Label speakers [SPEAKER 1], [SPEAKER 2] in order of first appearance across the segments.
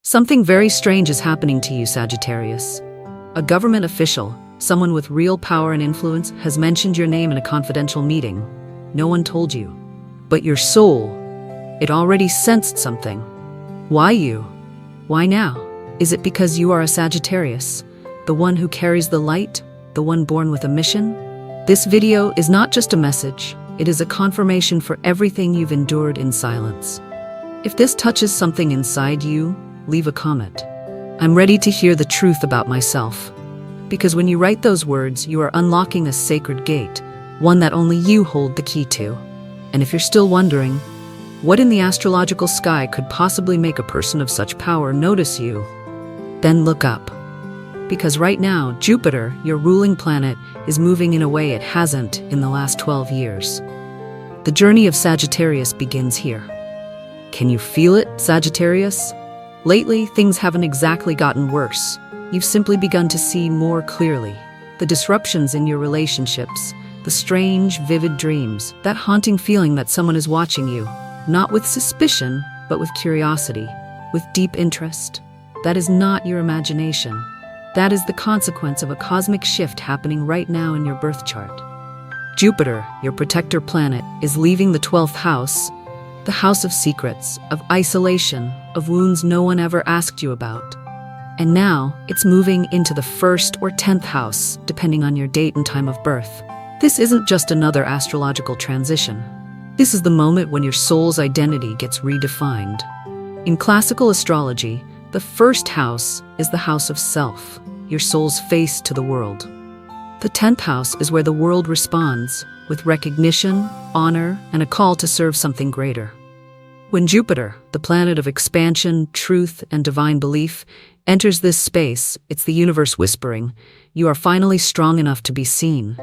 [SPEAKER 1] Something very strange is happening to you, Sagittarius. A government official, someone with real power and influence, has mentioned your name in a confidential meeting. No one told you. But your soul, it already sensed something. Why you? Why now? Is it because you are a Sagittarius, the one who carries the light, the one born with a mission? This video is not just a message, it is a confirmation for everything you've endured in silence. If this touches something inside you, leave a comment. I'm ready to hear the truth about myself. Because when you write those words, you are unlocking a sacred gate, one that only you hold the key to. And if you're still wondering, what in the astrological sky could possibly make a person of such power notice you? Then look up. Because right now, Jupiter, your ruling planet, is moving in a way it hasn't in the last 12 years. The journey of Sagittarius begins here. Can you feel it, Sagittarius? Lately, things haven't exactly gotten worse. You've simply begun to see more clearly. The disruptions in your relationships, the strange, vivid dreams, that haunting feeling that someone is watching you, not with suspicion, but with curiosity, with deep interest. That is not your imagination. That is the consequence of a cosmic shift happening right now in your birth chart. Jupiter, your protector planet, is leaving the 12th house, the house of secrets, of isolation, of wounds no one ever asked you about. And now, it's moving into the 1st or 10th house, depending on your date and time of birth. This isn't just another astrological transition. This is the moment when your soul's identity gets redefined. In classical astrology, the 1st house is the house of self, your soul's face to the world. The 10th house is where the world responds, with recognition, honor, and a call to serve something greater. When Jupiter, the planet of expansion, truth, and divine belief, enters this space, it's the universe whispering, you are finally strong enough to be seen.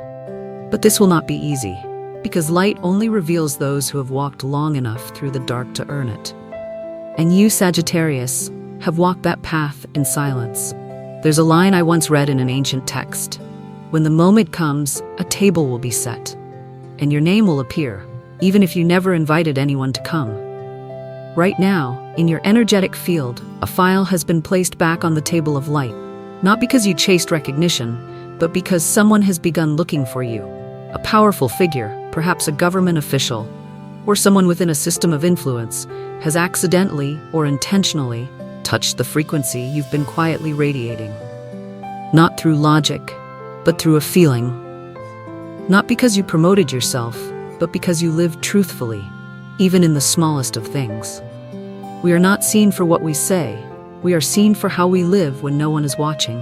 [SPEAKER 1] But this will not be easy, because light only reveals those who have walked long enough through the dark to earn it. And you, Sagittarius, have walked that path in silence. There's a line I once read in an ancient text. When the moment comes, a table will be set, and your name will appear, even if you never invited anyone to come. Right now, in your energetic field, a file has been placed back on the table of light, not because you chased recognition, but because someone has begun looking for you. A powerful figure, perhaps a government official, or someone within a system of influence, has accidentally or intentionally touched the frequency you've been quietly radiating. Not through logic, but through a feeling. Not because you promoted yourself, but because you lived truthfully, even in the smallest of things. We are not seen for what we say, we are seen for how we live when no one is watching.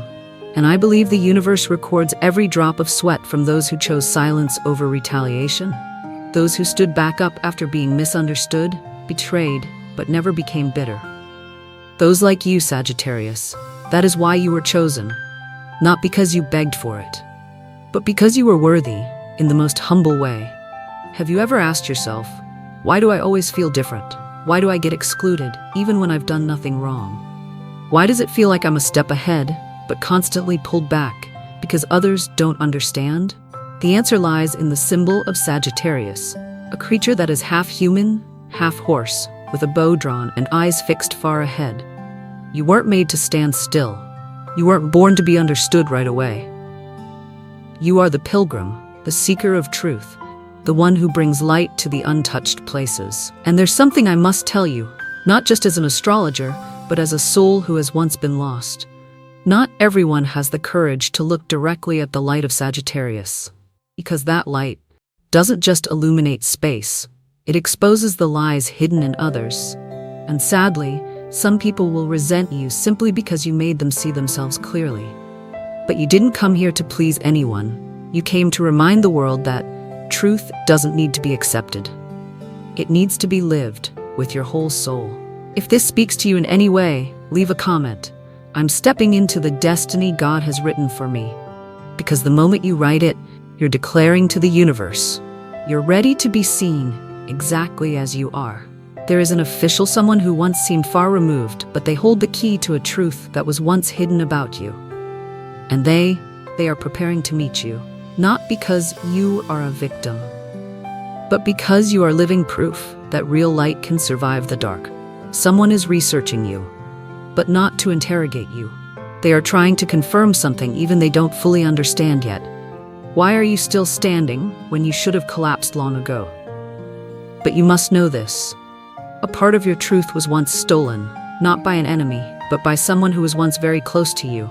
[SPEAKER 1] And I believe the universe records every drop of sweat from those who chose silence over retaliation, those who stood back up after being misunderstood, betrayed, but never became bitter. Those like you, Sagittarius, that is why you were chosen, not because you begged for it, but because you were worthy, in the most humble way. Have you ever asked yourself, why do I always feel different? Why do I get excluded, even when I've done nothing wrong? Why does it feel like I'm a step ahead, but constantly pulled back, because others don't understand? The answer lies in the symbol of Sagittarius, a creature that is half human, half horse, with a bow drawn and eyes fixed far ahead. You weren't made to stand still. You weren't born to be understood right away. You are the pilgrim, the seeker of truth, the one who brings light to the untouched places. And there's something I must tell you, not just as an astrologer, but as a soul who has once been lost. Not everyone has the courage to look directly at the light of Sagittarius, because that light doesn't just illuminate space, it exposes the lies hidden in others. And sadly, some people will resent you simply because you made them see themselves clearly. But you didn't come here to please anyone. You came to remind the world that truth doesn't need to be accepted. It needs to be lived with your whole soul. If this speaks to you in any way, leave a comment. I'm stepping into the destiny God has written for me. Because the moment you write it, you're declaring to the universe, you're ready to be seen exactly as you are. There is an official, someone who once seemed far removed, but they hold the key to a truth that was once hidden about you. And they are preparing to meet you, not because you are a victim, but because you are living proof that real light can survive the dark. Someone is researching you. but not to interrogate you. They are trying to confirm something even they don't fully understand yet. Why are you still standing when you should have collapsed long ago? But you must know this. A part of your truth was once stolen, not by an enemy, but by someone who was once very close to you,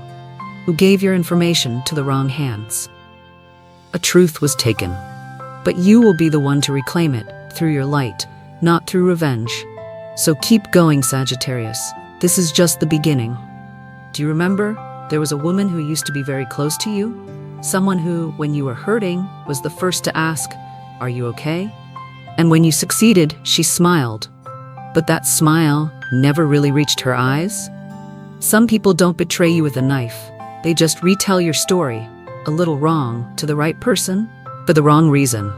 [SPEAKER 1] who gave your information to the wrong hands. A truth was taken, but you will be the one to reclaim it through your light, not through revenge. So keep going, Sagittarius. This is just the beginning. Do you remember? There was a woman who used to be very close to you? Someone who, when you were hurting, was the first to ask, "Are you okay?" And when you succeeded, she smiled. But that smile never really reached her eyes. Some people don't betray you with a knife. They just retell your story, a little wrong, to the right person, for the wrong reason.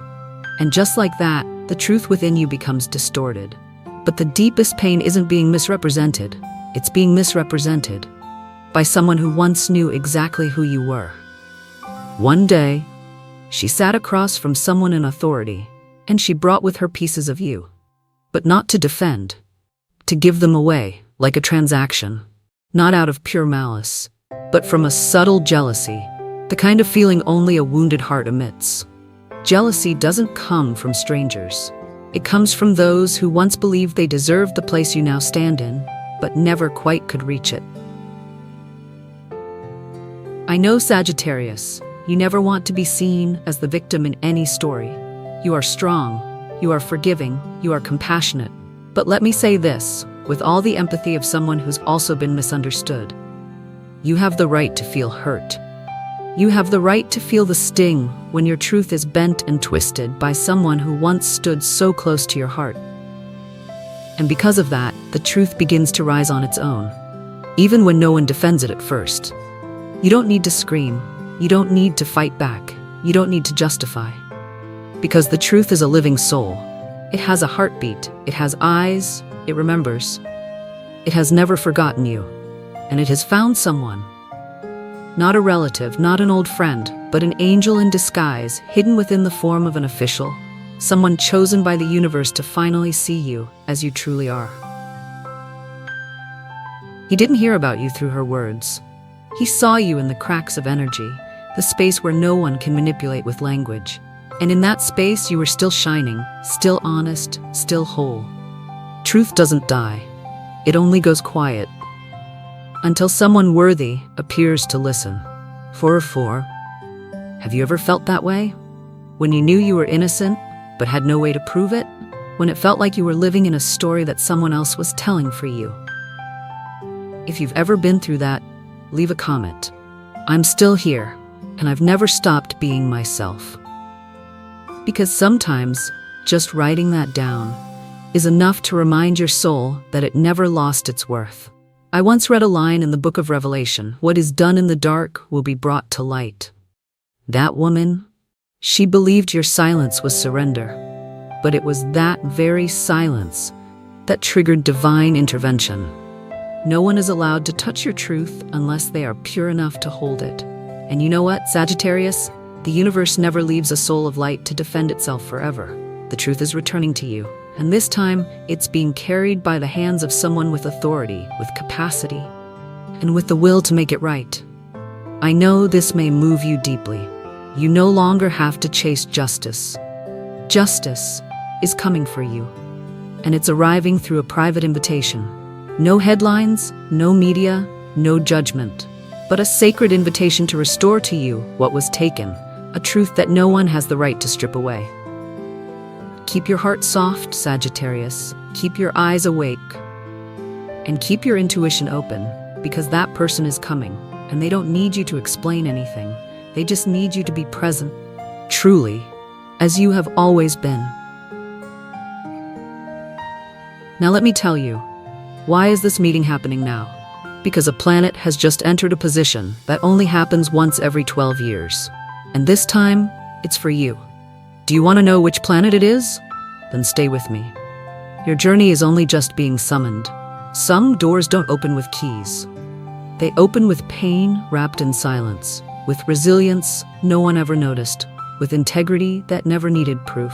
[SPEAKER 1] And just like that, the truth within you becomes distorted. But the deepest pain isn't being misrepresented. It's being misrepresented by someone who once knew exactly who you were. One day, she sat across from someone in authority, and she brought with her pieces of you. But not to defend, to give them away, like a transaction. Not out of pure malice, but from a subtle jealousy, the kind of feeling only a wounded heart emits. Jealousy doesn't come from strangers. It comes from those who once believed they deserved the place you now stand in, but never quite could reach it. I know, Sagittarius, you never want to be seen as the victim in any story. You are strong, you are forgiving, you are compassionate. But let me say this, with all the empathy of someone who's also been misunderstood. You have the right to feel hurt. You have the right to feel the sting when your truth is bent and twisted by someone who once stood so close to your heart. And because of that, the truth begins to rise on its own, even when no one defends it at first. You don't need to scream. You don't need to fight back. You don't need to justify. Because the truth is a living soul. It has a heartbeat. It has eyes. It remembers. It has never forgotten you. And it has found someone. Not a relative, not an old friend, but an angel in disguise, hidden within the form of an official. Someone chosen by the universe to finally see you as you truly are. He didn't hear about you through her words. He saw you in the cracks of energy, the space where no one can manipulate with language. And in that space, you were still shining, still honest, still whole. Truth doesn't die. It only goes quiet. Until someone worthy appears to listen. 404. Have you ever felt that way? When you knew you were innocent, but had no way to prove it? When it felt like you were living in a story that someone else was telling for you? If you've ever been through that, leave a comment. I'm still here, and I've never stopped being myself. Because sometimes, just writing that down is enough to remind your soul that it never lost its worth. I once read a line in the book of Revelation, "What is done in the dark will be brought to light." That woman, she believed your silence was surrender, but it was that very silence that triggered divine intervention. No one is allowed to touch your truth unless they are pure enough to hold it. And you know what, Sagittarius? The universe never leaves a soul of light to defend itself forever. The truth is returning to you. And this time, it's being carried by the hands of someone with authority, with capacity, and with the will to make it right. I know this may move you deeply. You no longer have to chase justice. Justice is coming for you, and it's arriving through a private invitation. No headlines, no media, no judgment, but a sacred invitation to restore to you what was taken, a truth that no one has the right to strip away. Keep your heart soft, Sagittarius. Keep your eyes awake. And keep your intuition open, because that person is coming, and they don't need you to explain anything. They just need you to be present, truly, as you have always been. Now let me tell you, why is this meeting happening now? Because a planet has just entered a position that only happens once every 12 years. And this time, it's for you. Do you want to know which planet it is? Then stay with me. Your journey is only just being summoned. Some doors don't open with keys. They open with pain wrapped in silence, with resilience no one ever noticed, with integrity that never needed proof.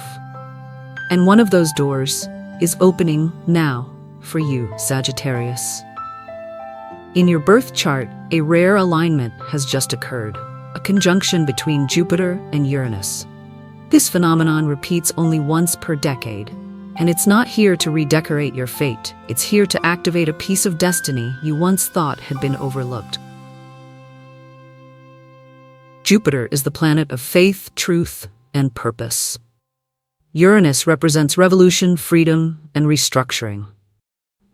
[SPEAKER 1] And one of those doors is opening now for you, Sagittarius. In your birth chart, a rare alignment has just occurred, a conjunction between Jupiter and Uranus. This phenomenon repeats only once per decade, and it's not here to redecorate your fate. It's here to activate a piece of destiny you once thought had been overlooked. Jupiter is the planet of faith, truth, and purpose. Uranus represents revolution, freedom, and restructuring.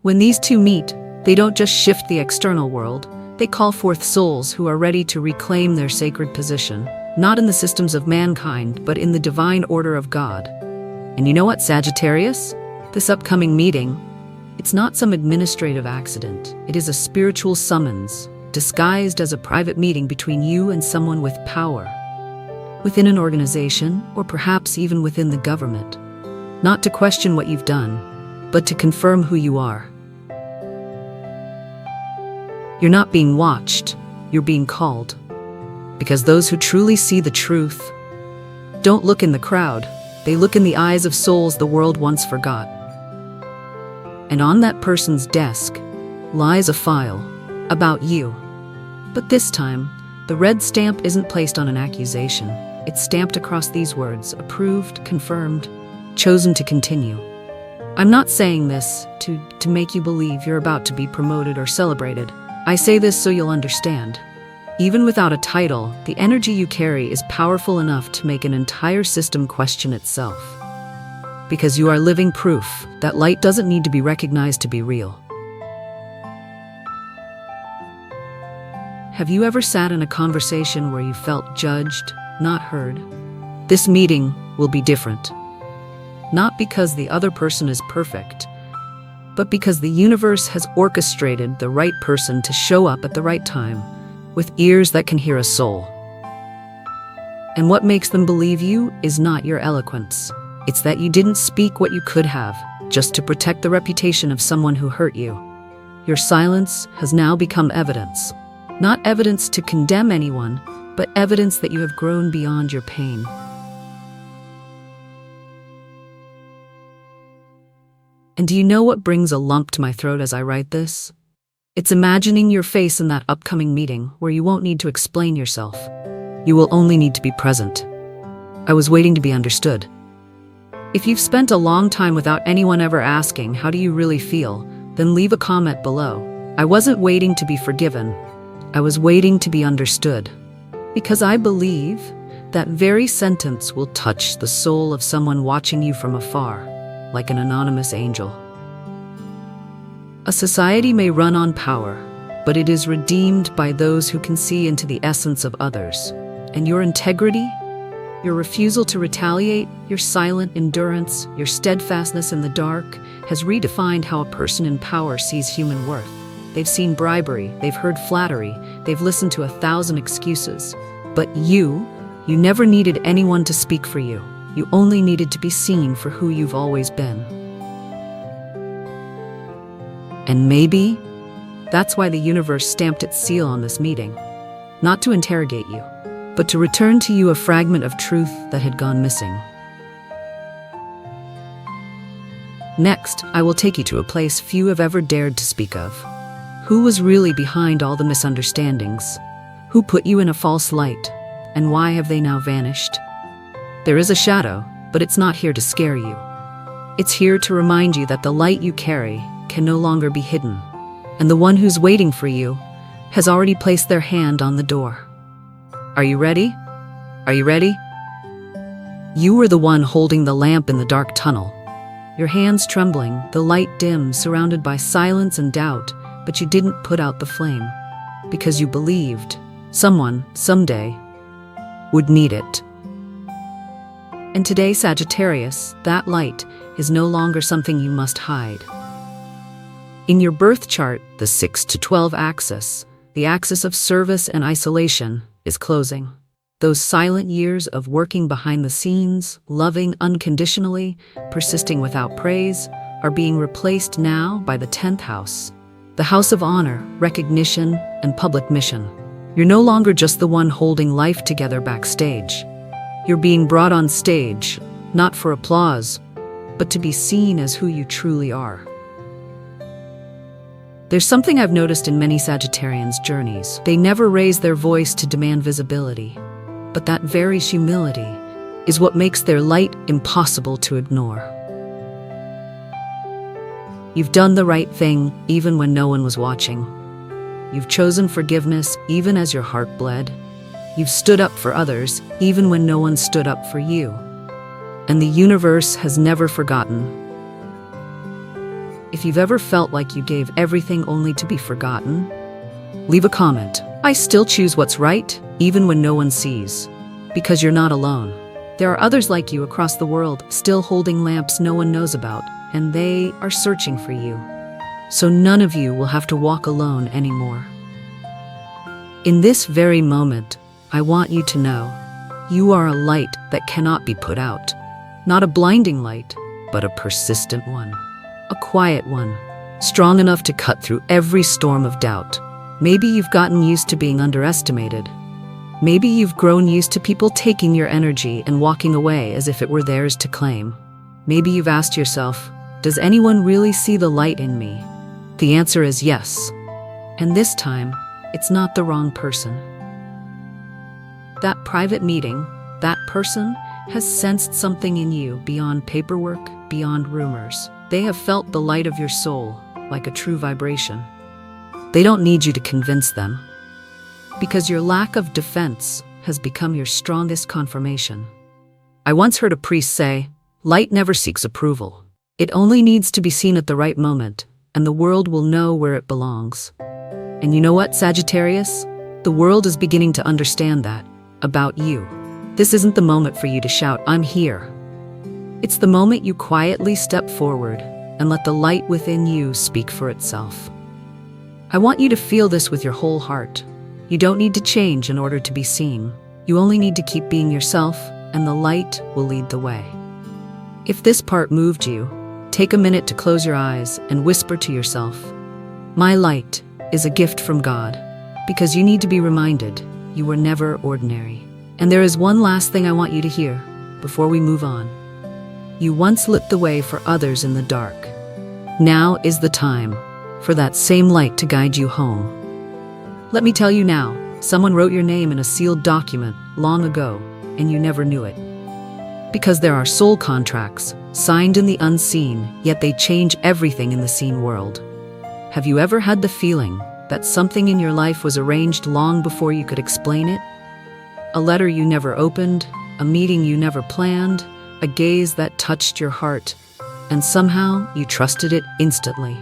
[SPEAKER 1] When these two meet, they don't just shift the external world, they call forth souls who are ready to reclaim their sacred position, not in the systems of mankind, but in the divine order of God. And you know what, Sagittarius? This upcoming meeting, it's not some administrative accident. It is a spiritual summons, disguised as a private meeting between you and someone with power, within an organization, or perhaps even within the government. Not to question what you've done, but to confirm who you are. You're not being watched, you're being called. Because those who truly see the truth don't look in the crowd, they look in the eyes of souls the world once forgot. And on that person's desk lies a file about you. But this time, the red stamp isn't placed on an accusation. It's stamped across these words: approved, confirmed, chosen to continue. I'm not saying this to make you believe you're about to be promoted or celebrated. I say this so you'll understand. Even without a title, the energy you carry is powerful enough to make an entire system question itself. Because you are living proof that light doesn't need to be recognized to be real. Have you ever sat in a conversation where you felt judged, not heard? This meeting will be different. Not because the other person is perfect, but because the universe has orchestrated the right person to show up at the right time, with ears that can hear a soul. And what makes them believe you is not your eloquence. It's that you didn't speak what you could have, just to protect the reputation of someone who hurt you. Your silence has now become evidence. Not evidence to condemn anyone, but evidence that you have grown beyond your pain. And do you know what brings a lump to my throat as I write this? It's imagining your face in that upcoming meeting where you won't need to explain yourself. You will only need to be present. I was waiting to be understood. If you've spent a long time without anyone ever asking, how do you really feel, then leave a comment below. I wasn't waiting to be forgiven. I was waiting to be understood. Because I believe that very sentence will touch the soul of someone watching you from afar, like an anonymous angel. A society may run on power, but it is redeemed by those who can see into the essence of others. And your integrity, your refusal to retaliate, your silent endurance, your steadfastness in the dark, has redefined how a person in power sees human worth. They've seen bribery, they've heard flattery, they've listened to 1,000 excuses. But you never needed anyone to speak for you. You only needed to be seen for who you've always been. And maybe that's why the universe stamped its seal on this meeting. Not to interrogate you, but to return to you a fragment of truth that had gone missing. Next, I will take you to a place few have ever dared to speak of. Who was really behind all the misunderstandings? Who put you in a false light? And why have they now vanished? There is a shadow, but it's not here to scare you. It's here to remind you that the light you carry can no longer be hidden, and the one who's waiting for you has already placed their hand on the door. Are you ready? Are you ready? You were the one holding the lamp in the dark tunnel. Your hands trembling, the light dim, surrounded by silence and doubt, but you didn't put out the flame, because you believed someone, someday, would need it. And today, Sagittarius, that light is no longer something you must hide. In your birth chart, the 6 to 12 axis, the axis of service and isolation, is closing. Those silent years of working behind the scenes, loving unconditionally, persisting without praise, are being replaced now by the 10th house, the house of honor, recognition, and public mission. You're no longer just the one holding life together backstage. You're being brought on stage, not for applause, but to be seen as who you truly are. There's something I've noticed in many Sagittarians' journeys. They never raise their voice to demand visibility, but that very humility is what makes their light impossible to ignore. You've done the right thing even when no one was watching. You've chosen forgiveness even as your heart bled. You've stood up for others even when no one stood up for you. And the universe has never forgotten. If you've ever felt like you gave everything only to be forgotten, leave a comment. I still choose what's right, even when no one sees. Because you're not alone. There are others like you across the world, still holding lamps no one knows about, and they are searching for you. So none of you will have to walk alone anymore. In this very moment, I want you to know, you are a light that cannot be put out. Not a blinding light, but a persistent one. A quiet one, strong enough to cut through every storm of doubt. Maybe you've gotten used to being underestimated. Maybe you've grown used to people taking your energy and walking away as if it were theirs to claim. Maybe you've asked yourself, does anyone really see the light in me? The answer is yes. And this time, it's not the wrong person. That private meeting, that person, has sensed something in you beyond paperwork, beyond rumors. They have felt the light of your soul, like a true vibration. They don't need you to convince them, because your lack of defense has become your strongest confirmation. I once heard a priest say, light never seeks approval. It only needs to be seen at the right moment, and the world will know where it belongs. And you know what, Sagittarius? The world is beginning to understand that, about you. This isn't the moment for you to shout, I'm here. It's the moment you quietly step forward and let the light within you speak for itself. I want you to feel this with your whole heart. You don't need to change in order to be seen. You only need to keep being yourself, and the light will lead the way. If this part moved you, take a minute to close your eyes and whisper to yourself, my light is a gift from God, because you need to be reminded you were never ordinary. And there is one last thing I want you to hear before we move on. You once lit the way for others in the dark. Now is the time for that same light to guide you home. Let me tell you now, someone wrote your name in a sealed document long ago, and you never knew it. Because there are soul contracts, signed in the unseen, yet they change everything in the seen world. Have you ever had the feeling that something in your life was arranged long before you could explain it? A letter you never opened, a meeting you never planned, a gaze that touched your heart, and somehow you trusted it instantly.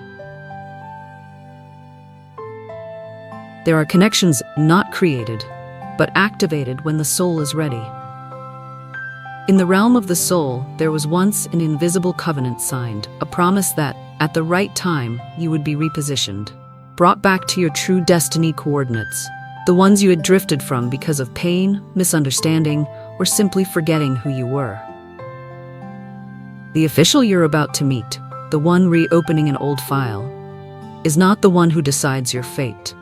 [SPEAKER 1] There are connections not created, but activated when the soul is ready. In the realm of the soul, there was once an invisible covenant signed, a promise that, at the right time, you would be repositioned, brought back to your true destiny coordinates, the ones you had drifted from because of pain, misunderstanding, or simply forgetting who you were. The official you're about to meet, the one reopening an old file, is not the one who decides your fate.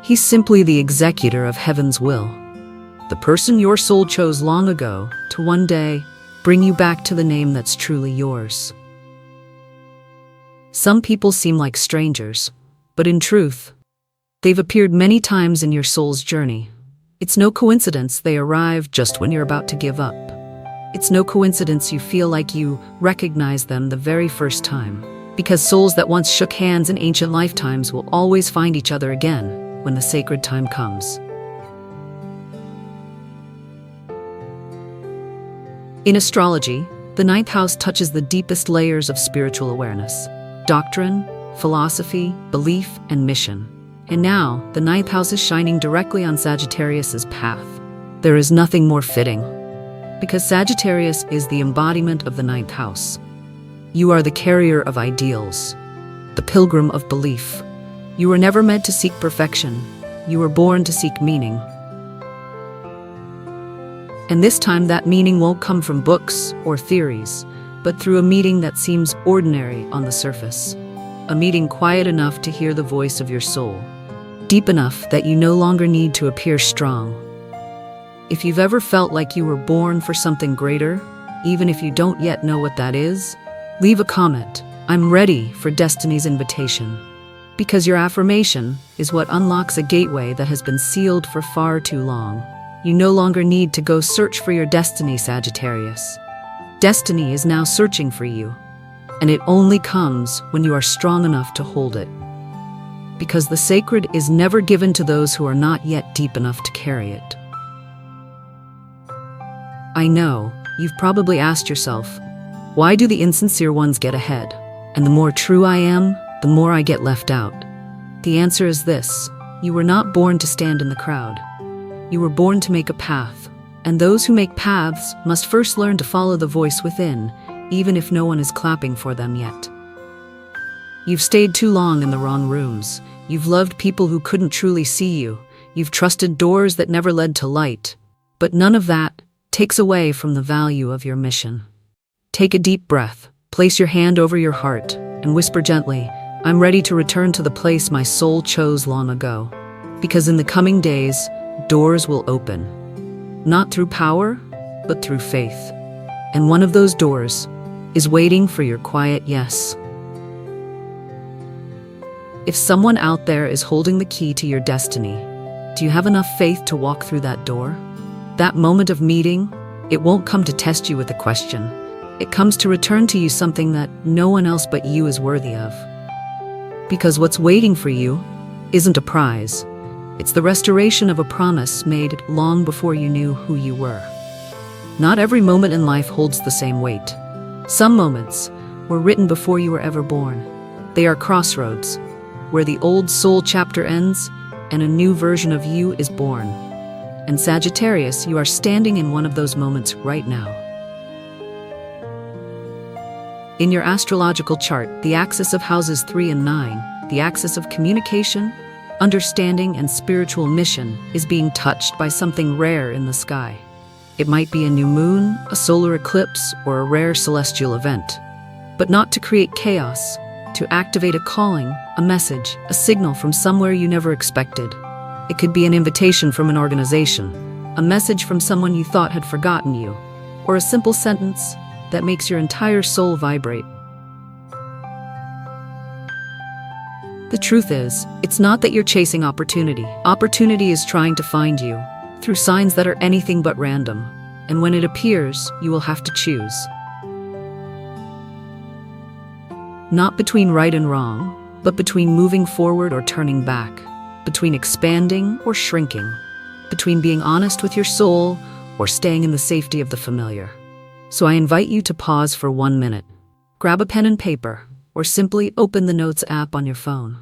[SPEAKER 1] He's simply the executor of heaven's will, the person your soul chose long ago to one day bring you back to the name that's truly yours. Some people seem like strangers, but in truth, they've appeared many times in your soul's journey. It's no coincidence they arrive just when you're about to give up. It's no coincidence you feel like you recognize them the very first time, because souls that once shook hands in ancient lifetimes will always find each other again when the sacred time comes. In astrology, the ninth house touches the deepest layers of spiritual awareness: doctrine, philosophy, belief, and mission. And now, the ninth house is shining directly on Sagittarius's path. There is nothing more fitting, because Sagittarius is the embodiment of the ninth house. You are the carrier of ideals, the pilgrim of belief. You were never meant to seek perfection. You were born to seek meaning. And this time that meaning won't come from books or theories, but through a meeting that seems ordinary on the surface. A meeting quiet enough to hear the voice of your soul, deep enough that you no longer need to appear strong. If you've ever felt like you were born for something greater, even if you don't yet know what that is, leave a comment. I'm ready for destiny's invitation. Because your affirmation is what unlocks a gateway that has been sealed for far too long. You no longer need to go search for your destiny, Sagittarius. Destiny is now searching for you, and it only comes when you are strong enough to hold it. Because the sacred is never given to those who are not yet deep enough to carry it. I know, you've probably asked yourself, why do the insincere ones get ahead? And the more true I am, the more I get left out. The answer is this: you were not born to stand in the crowd. You were born to make a path, and those who make paths must first learn to follow the voice within, even if no one is clapping for them yet. You've stayed too long in the wrong rooms. You've loved people who couldn't truly see you. You've trusted doors that never led to light. But none of that takes away from the value of your mission. Take a deep breath, place your hand over your heart, and whisper gently, I'm ready to return to the place my soul chose long ago. Because in the coming days, doors will open. Not through power, but through faith. And one of those doors is waiting for your quiet yes. If someone out there is holding the key to your destiny, do you have enough faith to walk through that door? That moment of meeting, it won't come to test you with a question. It comes to return to you something that no one else but you is worthy of. Because what's waiting for you isn't a prize. It's the restoration of a promise made long before you knew who you were. Not every moment in life holds the same weight. Some moments were written before you were ever born. They are crossroads, where the old soul chapter ends and a new version of you is born. And Sagittarius, you are standing in one of those moments right now. In your astrological chart, the axis of houses 3 and 9, the axis of communication, understanding, and spiritual mission, is being touched by something rare in the sky. It might be a new moon, a solar eclipse, or a rare celestial event. But not to create chaos, to activate a calling, a message, a signal from somewhere you never expected. It could be an invitation from an organization, a message from someone you thought had forgotten you, or a simple sentence that makes your entire soul vibrate. The truth is, it's not that you're chasing opportunity. Opportunity is trying to find you, through signs that are anything but random. And when it appears, you will have to choose. Not between right and wrong, but between moving forward or turning back, between expanding or shrinking, between being honest with your soul or staying in the safety of the familiar. So I invite you to pause for 1 minute. Grab a pen and paper, or simply open the Notes app on your phone.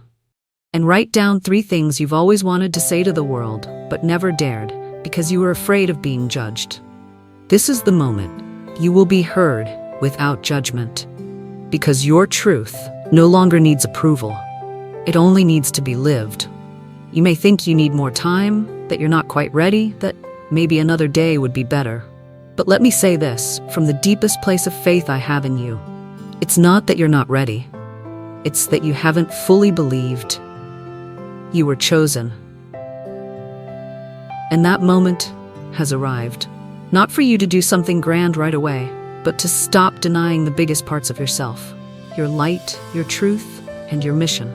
[SPEAKER 1] And write down 3 things you've always wanted to say to the world, but never dared, because you were afraid of being judged. This is the moment. You will be heard without judgment. Because your truth no longer needs approval. It only needs to be lived. You may think you need more time, that you're not quite ready, that maybe another day would be better. But let me say this, from the deepest place of faith I have in you. It's not that you're not ready. It's that you haven't fully believed. You were chosen. And that moment has arrived. Not for you to do something grand right away, but to stop denying the biggest parts of yourself. Your light, your truth, and your mission.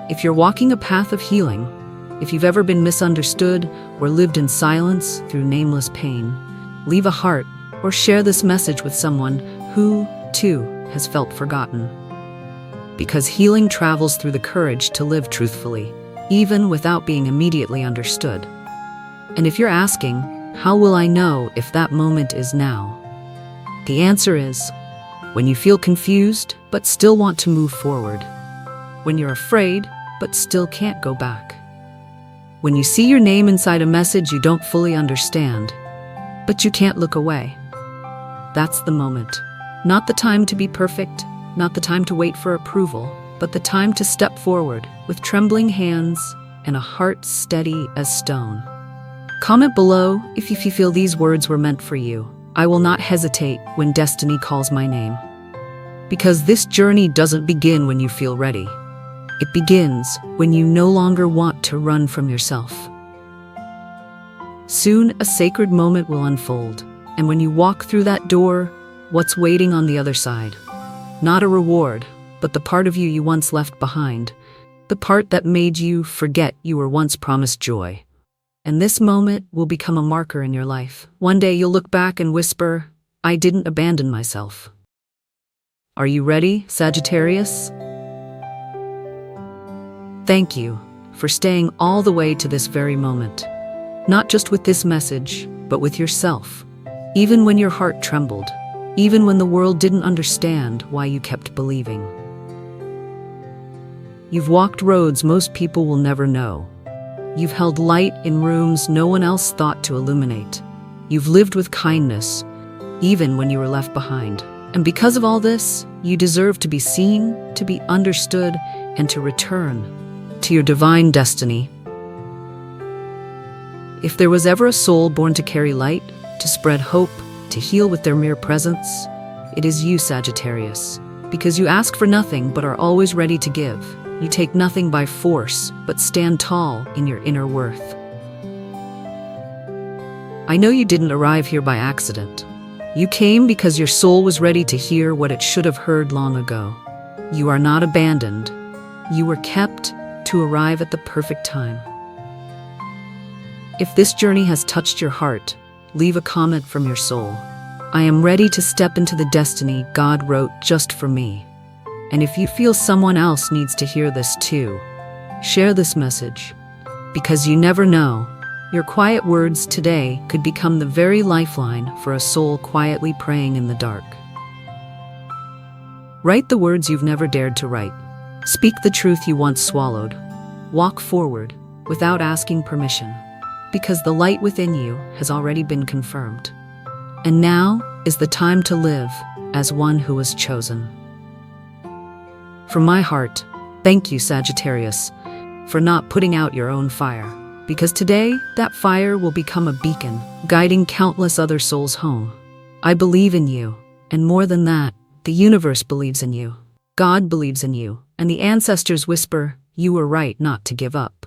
[SPEAKER 1] If you're walking a path of healing, if you've ever been misunderstood or lived in silence through nameless pain, leave a heart or share this message with someone who, too, has felt forgotten. Because healing travels through the courage to live truthfully, even without being immediately understood. And if you're asking, how will I know if that moment is now? The answer is, when you feel confused but still want to move forward. When you're afraid but still can't go back. When you see your name inside a message you don't fully understand, but you can't look away. That's the moment. Not the time to be perfect, not the time to wait for approval, but the time to step forward with trembling hands and a heart steady as stone. Comment below if you feel these words were meant for you. I will not hesitate when destiny calls my name. Because this journey doesn't begin when you feel ready. It begins when you no longer want to run from yourself. Soon, a sacred moment will unfold, and when you walk through that door, what's waiting on the other side? Not a reward, but the part of you once left behind, The part that made you forget you were once promised joy. And this moment will become a marker in your life. One day you'll look back and whisper, I didn't abandon myself. Are you ready, Sagittarius? Thank you for staying all the way to this very moment. Not just with this message, but with yourself. Even when your heart trembled, even when the world didn't understand why you kept believing. You've walked roads most people will never know. You've held light in rooms no one else thought to illuminate. You've lived with kindness, even when you were left behind. And because of all this, you deserve to be seen, to be understood, and to return to your divine destiny. If there was ever a soul born to carry light, to spread hope, to heal with their mere presence, it is you, Sagittarius. Because you ask for nothing but are always ready to give. You take nothing by force, but stand tall in your inner worth. I know you didn't arrive here by accident. You came because your soul was ready to hear what it should have heard long ago. You are not abandoned. You were kept to arrive at the perfect time. If this journey has touched your heart, leave a comment from your soul. I am ready to step into the destiny God wrote just for me. And if you feel someone else needs to hear this too, share this message. Because you never know, your quiet words today could become the very lifeline for a soul quietly praying in the dark. Write the words you've never dared to write. Speak the truth you once swallowed. Walk forward without asking permission, because the light within you has already been confirmed. And now is the time to live as one who was chosen. From my heart, thank you, Sagittarius, for not putting out your own fire. Because today, that fire will become a beacon, guiding countless other souls home. I believe in you, and more than that, the universe believes in you. God believes in you, and the ancestors whisper, you were right not to give up.